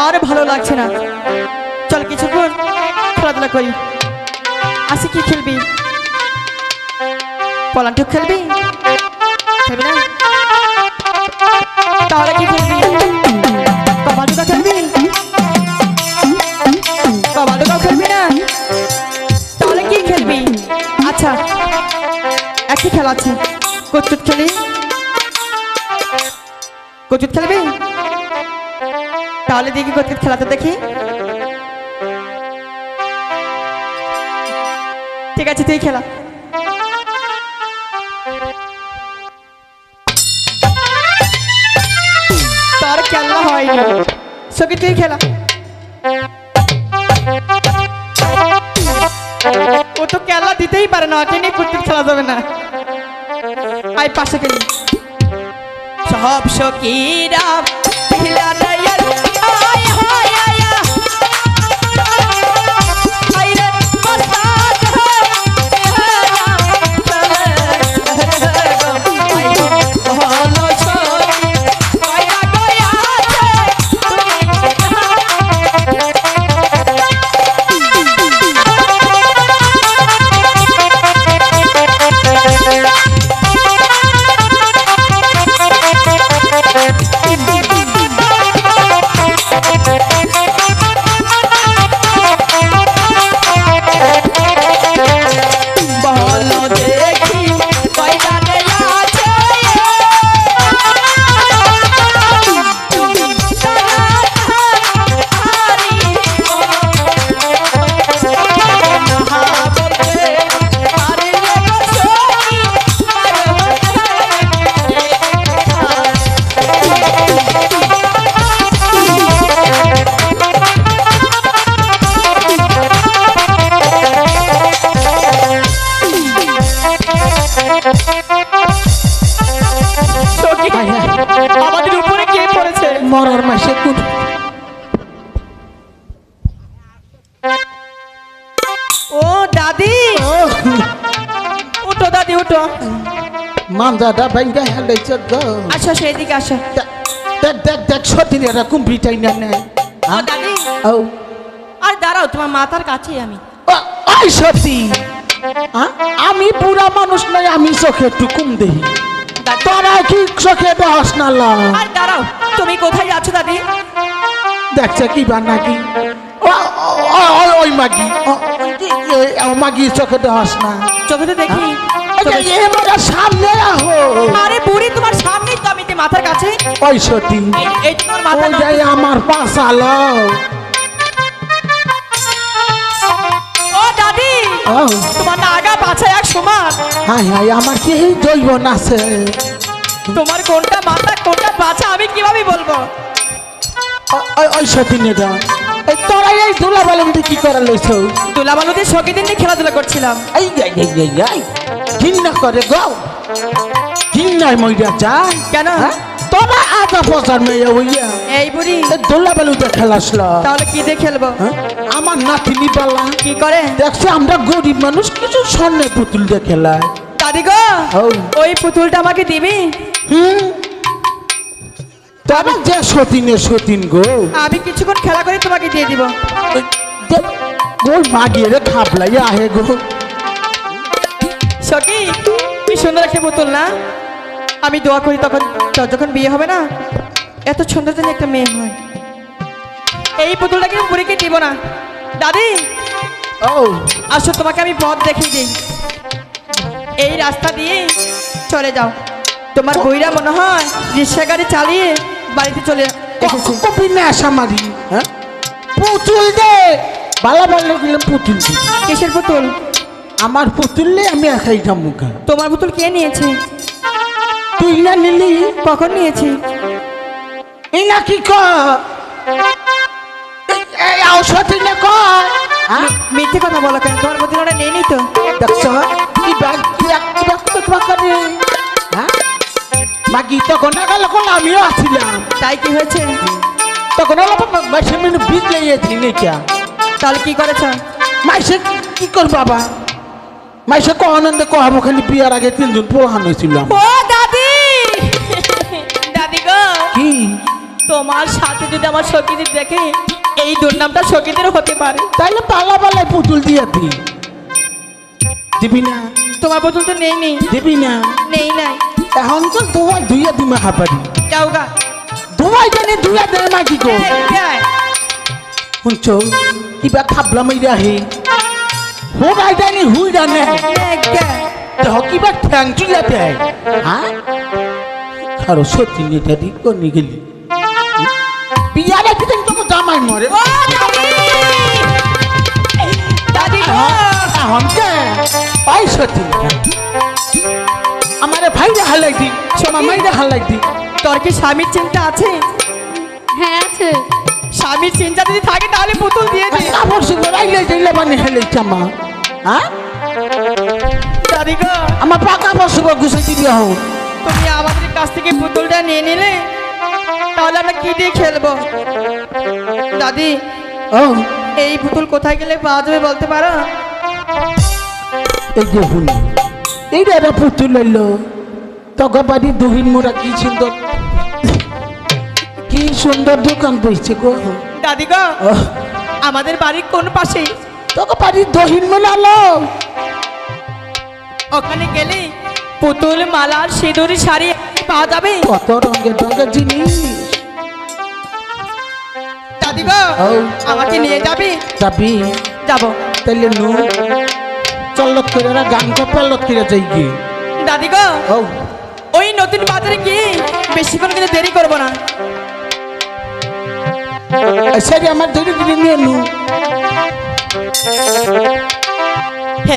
আর ভালো লাগছে না, চল কিছুক্ষণ খেলাধুলা করি। আসি, কি খেলবি? পলান্টুক খেলবি? খেলবি না? তাহলে কি খেলবি? কবাডুকা খেলবি? কবাডুকাও খেলবি না? তাহলে কি খেলবি? আচ্ছা, একই খেলা আছে, কুচকুচ খেলি। কুচকুচ খেলবি? তাহলে দেখি কুচকুচ খেলাতে দেখি। ঠিক আছে, তুই খেলা। তার খেলা হয়নি, সঙ্গে তুই খেলা। ও তো খেলা দিতেই পারে না, ওকে নিয়ে কুচকুচ খেলা যাবে না। আই পাশে খেলি। সব সখীরা খেলা দেয়ার আয় হয় আয়া আইরে মস্তান হলো সখী কয়টা কয়া আমাদের উপরে কে পড়েছে? মরার মাসে কোন ও দাদি, উঠো দাদি উঠো। মাঞ্জাটা ভাঙ্গা হেলেছে গো। আসো, সেদিকে আসো। দেখ দেখ দেখ সত্যি এরকম ব্রিটাই না নেই। ও দাদি, ও আর দাঁড়াও, তোমার মাথার কাছেই আমি। ওই সত্যি আমি পুরা মানুষ নয়, আমি চোখে একটু কম দেখি। তোরা কি চোখে দেখাস না? আর দাঁড়াও, তুমি কোথায় যাচ্ছ দাদি? দেখছে কি বা নাকি ওই মাগি মাগি চোখে দেখাস না? চোখে তো দেখি। সামনে আহো। আরে বুড়ি, তোমার সামনেই তো, আমি তো মাথার কাছে। ওই সত্যি এই তোমার মাথা না। আমার পাশালো। ও দাদি, তোমার না আগা পাছা এক সমান। হাই হাই, আমার কি দইব না আছে? তোমার কোনটা মাথা কোনটা পাছা আমি কিভাবে বলবো? ওই সত্যি নেতা, তোরা এই দুলা বালুম কি করা লইছ? দুলা বালুতে সখীদের নিয়ে খেলাধুলা করছিলাম। এই ঘৃণা করে গো, ঘৃণায় মইরা যায় কেন? তোরা আধা পচার মেয়ে হইয়া এই বুড়ি দোলা বালুতে খেলাসল। তাহলে কি দিয়ে খেলবো? আমার নাতিনি পালা কি করে? দেখছো আমরা গরিব মানুষ, কিছু স্বর্ণের পুতুল দিয়ে খেলায়। দাদি গো, ওই পুতুলটা আমাকে দিবি? তবে যে সতীনে সতীন গো, আমি কিছুক্ষণ খেলা করে তোমাকে দিয়ে দিব। ওই মাগিয়ে রে খাপলাই আহে গো। সখী, কি সুন্দর একটা পুতুল না? আমি দোয়া করি তখন তোর যখন বিয়ে হবে না, এত সুন্দর যেন একটা মেয়ে হয়। এই পুতুলটাকে বুড়িকে দিব না। দাদি আসো, তোমাকে আমি পথ দেখিয়ে দিই। এই রাস্তা দিয়ে চলে যাও। তোমার বইরা মনে হয় রিক্সা গাড়ি চালিয়ে বাড়িতে চলে এসেছে। আসামারি পুতুল দে বালা বালা গেলে পুতুল দি। কিসের পুতুল? আমার পুতুল আমি একাই মুখা। তোমার পুতুল কে নিয়েছে? তুই না নিলি? কখন নিয়েছি? এই না কি ঔষধি না মিথ্যে কথা বলো কেন? তোমার পুতুল ওরা নেই তো। দেখছো কি ব্যাগ করে মাগি তখন আমিও আসছিলাম। তাই কি হয়েছে? তখন মাসে মিনু বীজ লেগেছি নেচা। তাহলে কি করেছ? মাসে কি কর বাবা, মাসে আনন্দে কহাবো খালি বিয়ার আগে 3 জন পোহান হয়েছিলাম। ও দাদি, দাদি গো, কি তোমার সাথে যদি আমার সখীদের দেখে এই দুর্নামটা সখীদের হতে পারে। তাইলে পালা পালায় পুতুল দিয়া দি দিবি না? তোমার পুতুল তো নেই নেই দিবি না? নেই নাই। এখন তো তোমার দুইয়া দিমা হাপারি যাও গা। তোমায় জানি দুইয়া দেয় না কি গো? এই, শুনছ কিবা খাবলা মাইরা হে হোগাই জানি হুই রানে দেহ কিবা ঠ্যাং চুলা দেয়। হ্যাঁ খারো সত্যি নেটা দি কনি গেলি বিয়া রাখি দেন তোকে জামাই মরে। ও দাদি! দাদি গো! এখন কে পাই সত্যি আমারে ভাইরা হালাই দি সোমা মাইরা হালাই দি। তোর কি স্বামীর চিন্তা আছে? হ্যাঁ আছে। স্বামীর চিন্তা যদি থাকে তাহলে পুতুল দিয়ে দে। কাপড় সুন্দর আইলে যাইলে মানে হেলে চামা। হ্যাঁ দাদি গো, আমার পাকা বসব গুছাই দিবি এখন। তুমি আমাদের কাছ থেকে পুতুলটা নিয়ে নিলে তাহলে আমরা কি দিয়ে খেলবো? দাদি, ও এই পুতুল কোথায় গেলে পাওয়া যাবে বলতে পারো? এই যে হুন এইটা একটা পুতুল লইল তখন বাড়ি দহিন মোড়া কি সুন্দর দোকান বইছে গো। দাদি গো, আমাদের বাড়ির কোন পাশে? তখন বাড়ি দহিন মোড়া আলো ওখানে গেলে পুতুল, মালা, সিঁদুরি, শাড়ি পাওয়া যাবে। কত রঙের রঙের জিনিস। দাদি গো, ও। আমাকে নিয়ে যাবে? যাবি যাবো। তাইলে নু চল্লত করে গান কপালত করে যাই গিয়ে। দাদি গো, ও ওই নতুন বাজারে গিয়ে বেশিক্ষণ কিন্তু দেরি করবো না। সেরি আমার ধীরে ধীরে নিয়ে নু